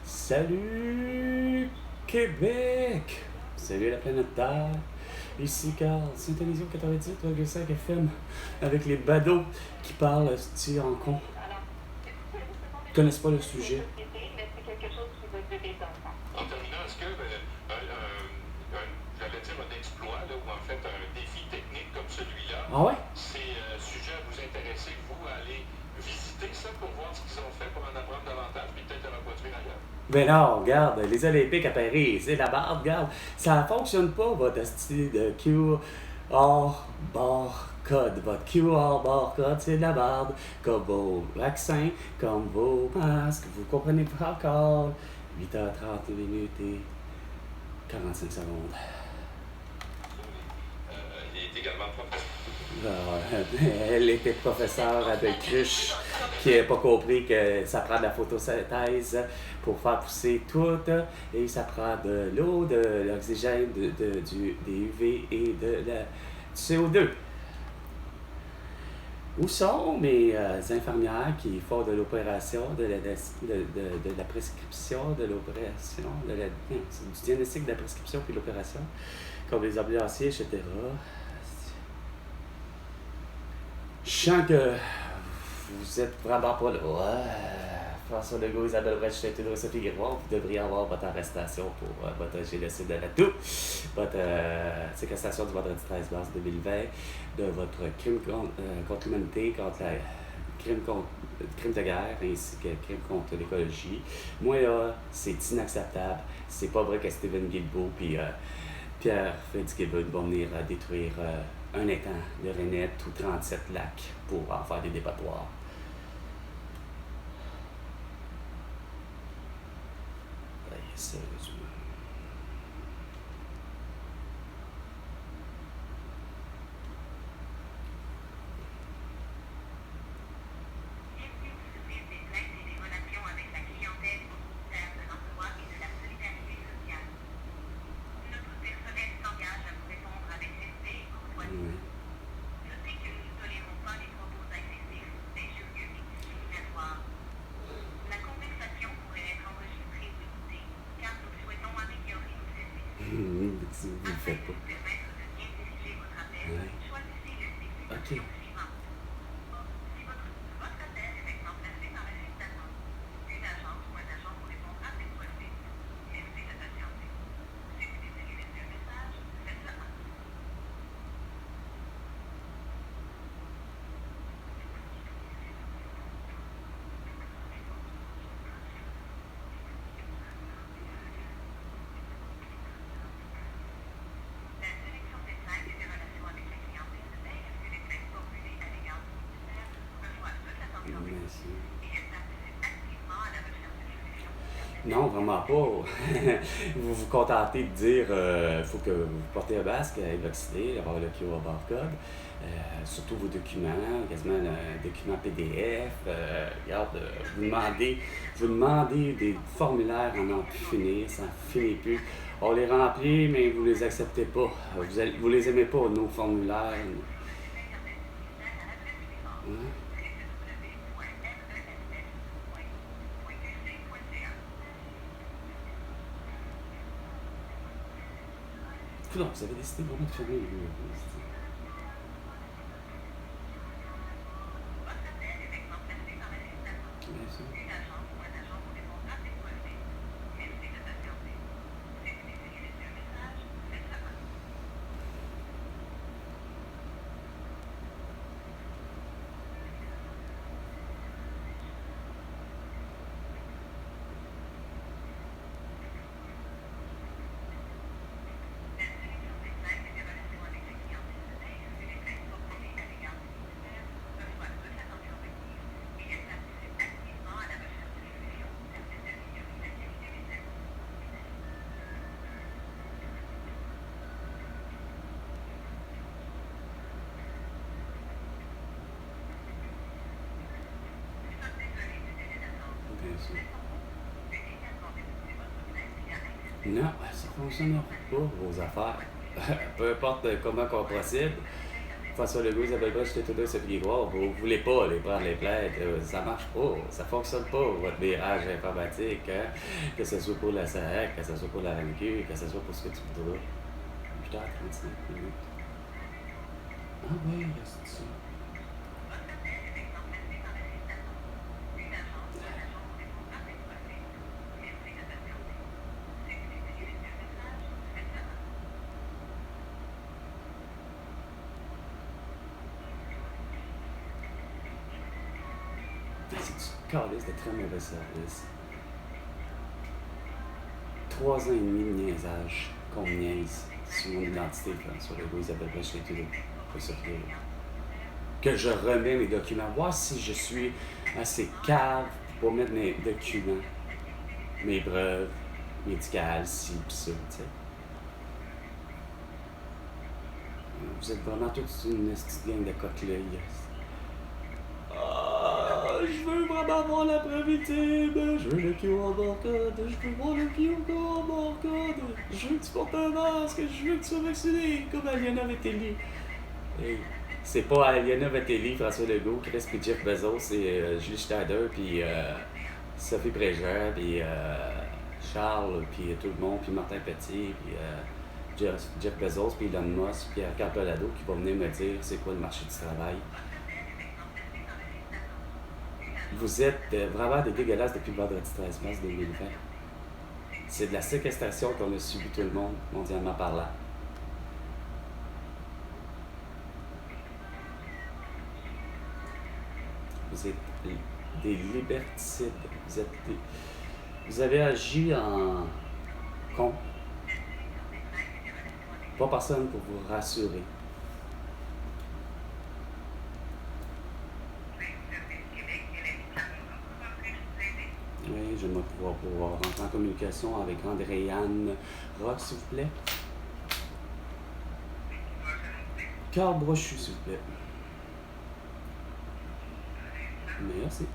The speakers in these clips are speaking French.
Salut Québec! Salut la planète Terre! Ici Carl, Saint-Élisio 98,5 FM avec les badauds qui parlent en con. Ils connaissent pas le sujet. En terminant, est-ce que, j'allais dire un exploit, là, ou en fait un défi technique comme celui-là, Ah ouais? c'est sujet à vous intéresser, vous, à aller visiter ça pour voir ce qu'ils ont fait, pour en apprendre davantage, puis peut-être le reproduire ailleurs? Ben non, regarde, les Olympiques à Paris, c'est la barre, regarde, ça fonctionne pas, votre style de QR barcode. Votre QR barcode, c'est de la barbe, comme vos vaccins, comme vos masques, vous comprenez pas encore. 8h30 minutes et 45 secondes. Il est également professeur. Elle était professeure à Belcruche qui n'a pas compris que ça prend de la photosynthèse pour faire pousser tout et ça prend de l'eau, de l'oxygène, des UV et du CO2. Où sont mes infirmières qui font de l'opération, de la prescription, de l'opération, du diagnostic de la prescription puis de l'opération, comme les ambulanciers, etc. Je sens que vous êtes vraiment pas là. François Legault, Isabelle Brèche, Saint-Édouard, Sophie Guéroir, vous devriez avoir votre arrestation pour votre génocide de la toux, votre séquestration du vendredi 13 mars 2020, de votre crime contre l'humanité, crime de guerre, ainsi que crime contre l'écologie. Moi, là, c'est inacceptable. C'est pas vrai que Stephen Guilbeault puis Pierre Fitzgibbon vont venir détruire un étang de Reinette ou 37 lacs pour en faire des dépotoirs. Sérieusement. Vous le faites pas. Ouais. Ok. Non, vraiment pas. Vous vous contentez de dire faut que vous portez un masque, être vacciné, avoir le QR barcode, surtout vos documents, quasiment un document PDF. Regarde, vous demandez des formulaires en n'en plus finir, ça n'en finit plus. On les remplit, mais vous les acceptez pas. Vous les aimez pas, nos formulaires. Hein? Non, vous avez décidé vraiment de fermer les lieux. Non, ça ne fonctionnera pas, vos affaires. Peu importe comment on procède, François Legault, Isabelle Broche, j'étais tout là, Sophie Grégoire, vous voulez pas aller prendre les plaintes, ça marche pas, ça fonctionne pas, votre virage informatique, hein? Que ce soit pour la SAC, que ce soit pour la RAMQ, que ce soit pour ce que tu voudras. 8h35. Ah oui, c'est ça. C'est du calice de très mauvais service. 3 ans et demi de niaisage qu'on me niaise sur mon identité, sur le goût Isabelle Broche, j'étais là, pas sur que je remets mes documents, voir si je suis assez cave pour mettre mes documents, mes preuves médicales, ci pis ça, tu sais. Vous êtes vraiment toute une petite gang de coquelets. Je veux vraiment voir la preuve ultime, je veux le QR barcode, je veux voir le QR barcode, je veux que tu portes un masque, je veux que tu sois vacciné, comme Aliana Vettelli. Hey. C'est pas Aliana Vettelli, François Legault, Chris puis Jeff Bezos, c'est Julie Schneider, puis Sophie Préjean, puis Charles, puis tout le monde, puis Martin Petit, puis Jeff Bezos, puis Elon Musk, puis Pierre Carpelado qui va venir me dire c'est quoi le marché du travail. Vous êtes vraiment des dégueulasses depuis le vendredi 13 mars 2020. C'est de la séquestration qu'on a subi tout le monde, mondialement parlant. Vous êtes des liberticides. Vous avez agi en con. Pas personne pour vous rassurer. Oui, j'aimerais pouvoir rentrer en communication avec Andréane Rock, s'il vous plaît. Carl Brochu, s'il vous plaît. Merci.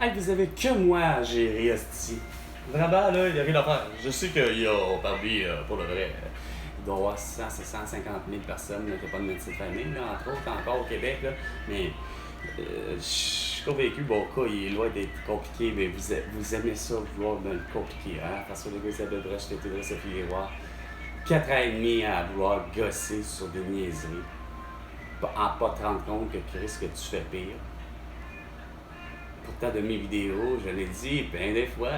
Hey, vous avez que moi à gérer, hostie. Vraiment, là, il n'y a rien à faire. Je sais qu'il y a, parmi, pour le vrai, il doit y avoir 100, 150 000 personnes qui n'ont pas de médecin de famille, là, entre autres, encore au Québec, là. Mais je suis convaincu, bon, cas, il est loin d'être compliqué, mais vous aimez ça, vouloir me le compliquer, hein? François Legault, Isabelle Broche, j'étais là, Sophie Grégoire. 4 ans et demi à vouloir gosser sur des niaiseries. En pas te rendre compte que Chris, que tu fais pire. pourtant de mes vidéos, je l'ai dit bien des fois.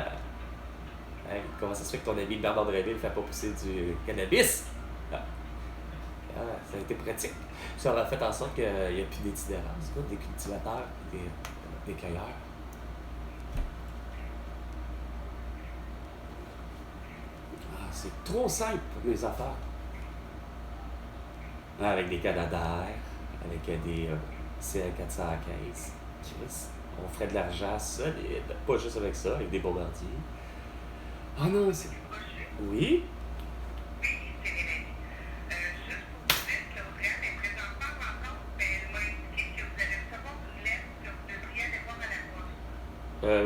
Hey, comment ça se fait que ton ami Bernard Dréville ne fait pas pousser du cannabis? Ah. Ah, ça a été pratique. Ça aura fait en sorte qu'il n'y a plus d'itinérants, c'est quoi, des cultivateurs, des cueilleurs. Ah, c'est trop simple pour mes affaires. Avec des canadaires, avec des CL415. Chris, on ferait de l'argent solide. Pas juste avec ça, avec des bombardiers. Ah non, c'est... Oui?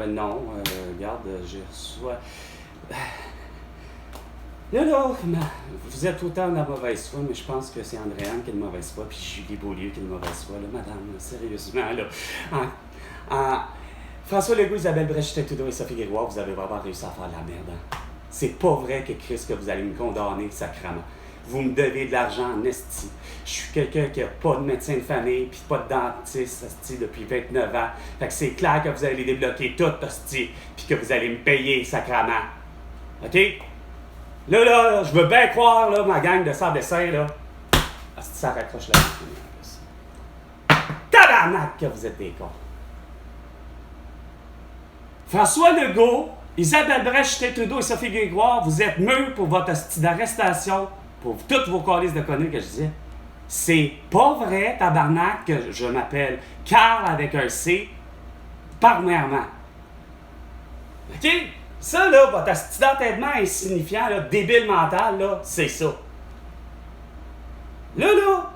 Non, regarde, je reçois... Là, vous êtes autant de la mauvaise foi, mais je pense que c'est Andréane qui a de mauvaise foi, puis Julie Beaulieu qui a de mauvaise foi. Là, madame, là, sérieusement, là. François Legault, Isabelle Brèche-Trudeau et Sophie Grégoire, vous avez vraiment réussi à faire de la merde. Hein? C'est pas vrai que Christ, que vous allez me condamner sacrément. Vous me devez de l'argent en esti. Je suis quelqu'un qui n'a pas de médecin de famille, puis pas de dentiste, esti, depuis 29 ans. Fait que c'est clair que vous allez débloquer tout, esti, puis que vous allez me payer sacrément. OK? Là, je veux bien croire, là, ma gang de sable-dessin, là. Esti, ça raccroche la vie. Tabarnak que vous êtes des cons. François Legault, Isabelle Brèche-Trudeau et Sophie Grégoire, vous êtes mûrs pour votre esti d'arrestation, pour toutes vos calices de conneries que je disais. C'est pas vrai, tabarnak, que je m'appelle Carl avec un C, premièrement. OK? Ça, là, votre esti d'entêtement insignifiant, là, débile mental, là, c'est ça. Là,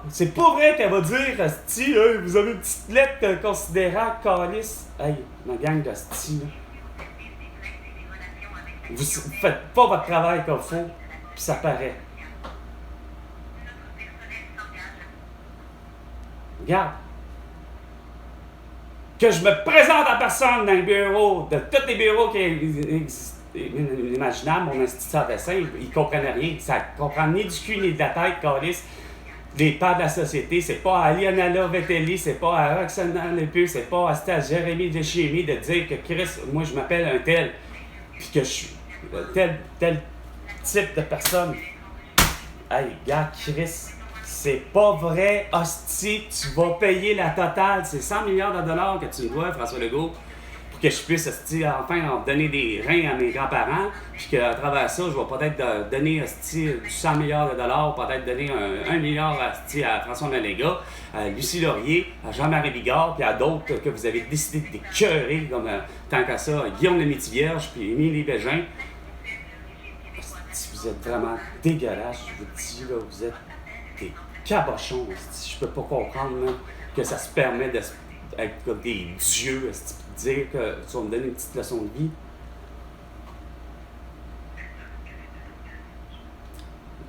c'est pas vrai qu'elle va dire, esti, vous avez une petite lettre considérant calice. Hey, ma gang d'esti, là. Vous faites pas votre travail comme faut, puis ça paraît. Regarde. Que je me présente en personne dans le bureau, de tous les bureaux qui existent, imaginables, mon institut de dessin, ils comprennent rien. Ça ne comprend ni du cul ni de la tête, calice. Les pères de la société, c'est pas à Lionella Vettelli, c'est pas à Roxana Lepeu, c'est pas à Jérémy Deschémy de dire que Chris, moi je m'appelle un tel, puis que je suis tel type de personne. Hey, gars, Chris, c'est pas vrai, hostie, tu vas payer la totale. C'est 100 milliards de dollars que tu me dois, François Legault, pour que je puisse, hostie, enfin donner des reins à mes grands-parents, puis qu'à travers ça, je vais peut-être donner, hostie, 100 milliards de dollars, peut-être donner 1 milliard, hostie, à François Maléga, à Lucie Laurier, à Jean-Marie Bigard, puis à d'autres que vous avez décidé de d'écœurer, comme tant qu'à ça, Guillaume Lemaitre-Vierge, puis Émilie Bégin. Vous êtes vraiment dégueulasse, je vous dis, là, vous êtes des cabochons. Je peux pas comprendre là, que ça se permet d'être comme des dieux, de dire que tu vas me donner une petite leçon de vie.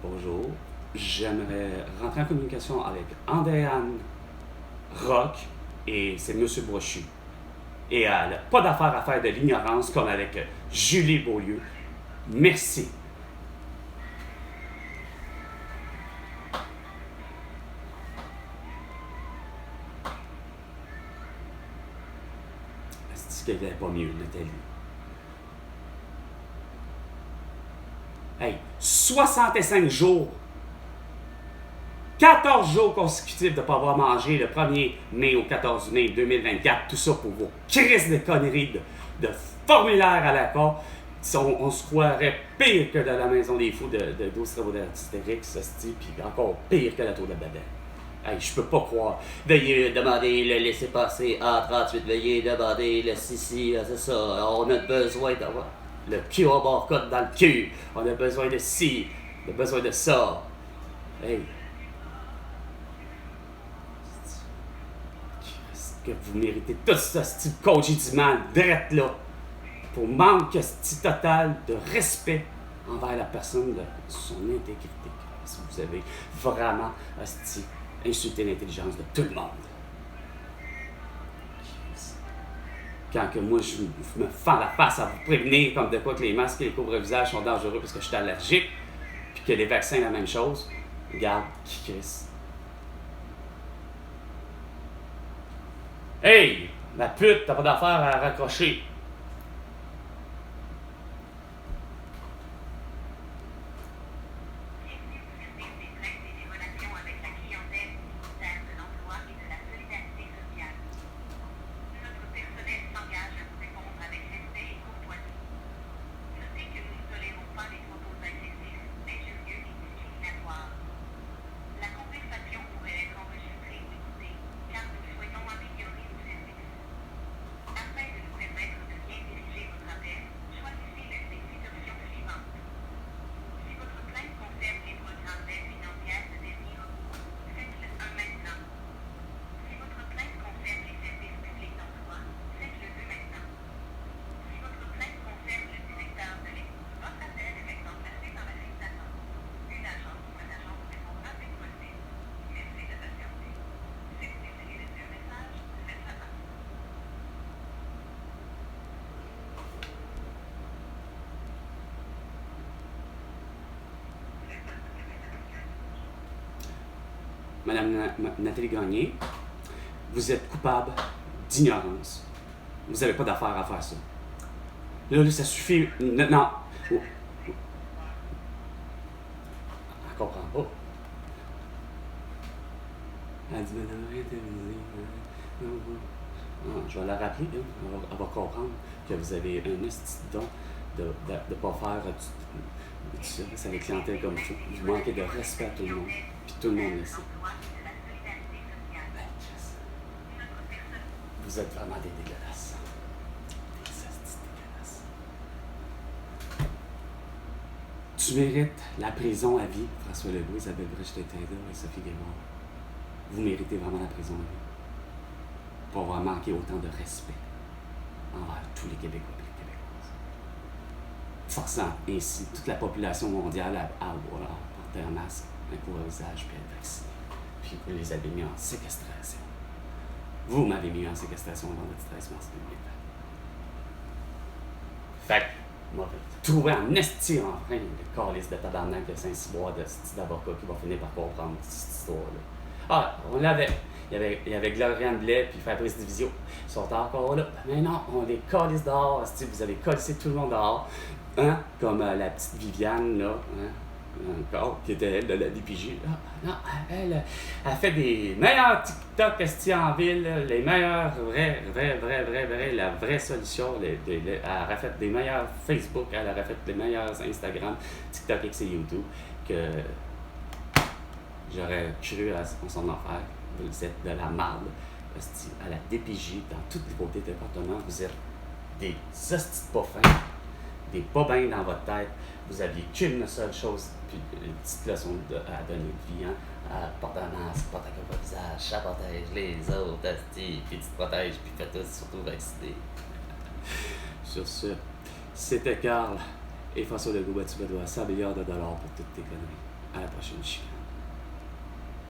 Bonjour, j'aimerais rentrer en communication avec Andréane Rock et c'est M. Brochu. Et elle n'a pas d'affaire à faire de l'ignorance comme avec Julie Beaulieu. Merci. Qu'elle n'est pas mieux, Nathalie. Hey, 65 jours, 14 jours consécutifs de ne pas avoir mangé le 1er mai au 14 mai 2024, tout ça pour vos crises de conneries de formulaire à la con. On se croirait pire que dans la maison des fous de 12 travaux d'Astérix, puis encore pire que la tour de Babel. Hey, je peux pas croire. Veuillez demander le laissez-passer A38, veuillez demander le si, c'est ça. On a besoin d'avoir le QR barcode dans le cul. On a besoin de ci, on a besoin de ça. Hey. Que vous méritez tout ce style congédiement drette là. Pour manque total de respect envers la personne de son intégrité. Si vous avez vraiment insulter l'intelligence de tout le monde. Quand que moi, je me fends la face à vous prévenir comme de quoi que les masques et les couvre-visages sont dangereux parce que je suis allergique, puis que les vaccins, la même chose, regarde, qui crisse. Hey! Ma pute, t'as pas d'affaire à raccrocher. Madame Nathalie Gagné, vous êtes coupable d'ignorance. Vous n'avez pas d'affaire à faire ça. Là, ça suffit. Non. Oh. Elle comprend pas. Elle dit, madame, je vais la rappeler, hein. Elle va comprendre que vous avez un esti don de ne pas faire du service à la clientèle comme ça. Vous manquez de respect à tout le monde. Puis tout le monde le sait. Vous êtes vraiment des dégueulasses. Des estis dégueulasses. Tu mérites la prison à vie, François Legault, Isabelle Bricht-Taylor et Sophie Guémard. Vous méritez vraiment la prison à vie. Pour avoir manqué autant de respect envers tous les Québécois et les Québécoises. Forçant ainsi toute la population mondiale à porter un masque, un couvre-visage, puis être vacciné. Puis vous les avez mis en séquestration. Vous m'avez mis en séquestration dans votre 13 mars 2020. Fait que, moi, trouver un esti en train de calice de tabarnak de Saint-Cyboire de ce d'avocat qui va finir par comprendre cette histoire-là. Ah, on l'avait. Il y avait Gloriane Blais puis Fabrice Divisio. Ils sont encore là. Mais non, on les calisse dehors. Vous avez calissé tout le monde dehors. Hein? Comme la petite Viviane, là. Hein? Encore, qui était elle de la DPJ. Non, elle fait des meilleurs TikTok en ville, les meilleurs, la vraie solution. Elle a fait des meilleurs Facebook, elle a fait des meilleurs Instagram, TikTok et YouTube que j'aurais cru à son affaire. Vous êtes de la marde. À la DPJ, dans tous les côtés du département, vous êtes des hosties de pas fins, des pas bien dans votre tête. Vous aviez qu'une seule chose, puis une petite leçon à donner de vie, hein? Porter un masque, porter un couvre-visage, ça protège les autres, hosties, puis tu te protèges, puis fais-toi surtout vacciner. Sur ce, c'était Carl et François Legault, tu me dois 100 milliards de dollars pour toutes tes conneries. À la prochaine chicane.